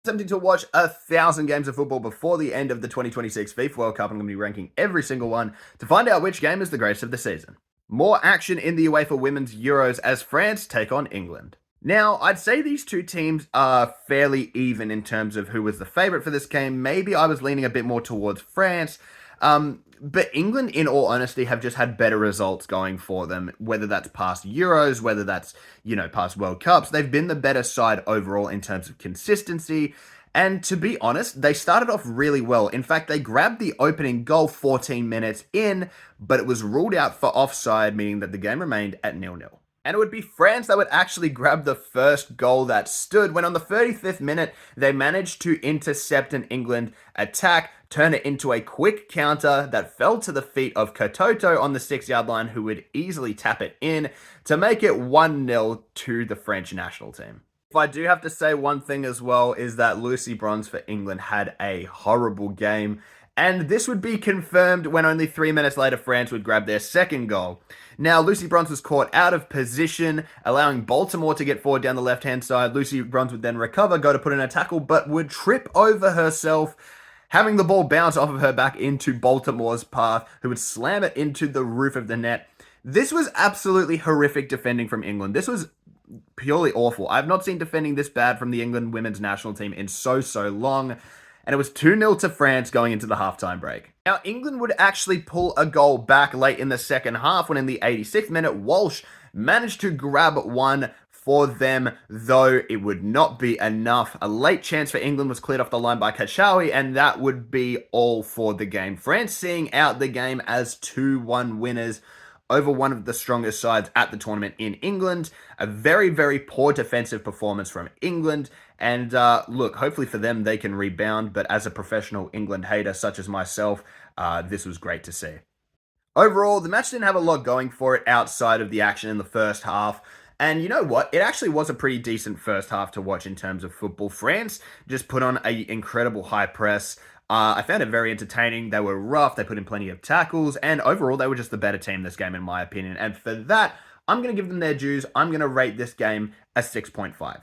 Attempting to watch 1,000 games of football before the end of the 2026 FIFA World Cup. I'm going to be ranking every single one to find out which game is the greatest of the season. More action in the UEFA Women's Euros as France take on England. Now, I'd say these two teams are fairly even in terms of who was the favourite for this game. Maybe I was leaning a bit more towards France. But England, in all honesty, have just had better results going for them, whether that's past Euros, whether that's, past World Cups. They've been the better side overall in terms of consistency. And to be honest, they started off really well. In fact, they grabbed the opening goal 14 minutes in, but it was ruled out for offside, meaning that the game remained at 0-0. And it would be France that would actually grab the first goal that stood when on the 35th minute, they managed to intercept an England attack, turn it into a quick counter that fell to the feet of Katoto on the 6-yard line, who would easily tap it in to make it 1-0 to the French national team. If I do have to say one thing as well, is that Lucy Bronze for England had a horrible game. And this would be confirmed when only 3 minutes later France would grab their second goal. Now, Lucy Bronze was caught out of position, allowing Baltimore to get forward down the left-hand side. Lucy Bronze would then recover, go to put in a tackle, but would trip over herself, having the ball bounce off of her back into Baltimore's path, who would slam it into the roof of the net. This was absolutely horrific defending from England. This was purely awful. I've not seen defending this bad from the England women's national team in so long. And it was 2-0 to France going into the halftime break. Now, England would actually pull a goal back late in the second half when in the 86th minute, Walsh managed to grab one for them, though it would not be enough. A late chance for England was cleared off the line by Kachawi, and that would be all for the game. France seeing out the game as 2-1 winners over one of the strongest sides at the tournament in England. A very, very poor defensive performance from England. And look, hopefully for them, they can rebound. But as a professional England hater such as myself, this was great to see. Overall, the match didn't have a lot going for it outside of the action in the first half. And you know what? It actually was a pretty decent first half to watch in terms of football. France just put on an incredible high press. I found it very entertaining. They were rough. They put in plenty of tackles. And overall, they were just the better team this game, in my opinion. And for that, I'm going to give them their dues. I'm going to rate this game a 6.5.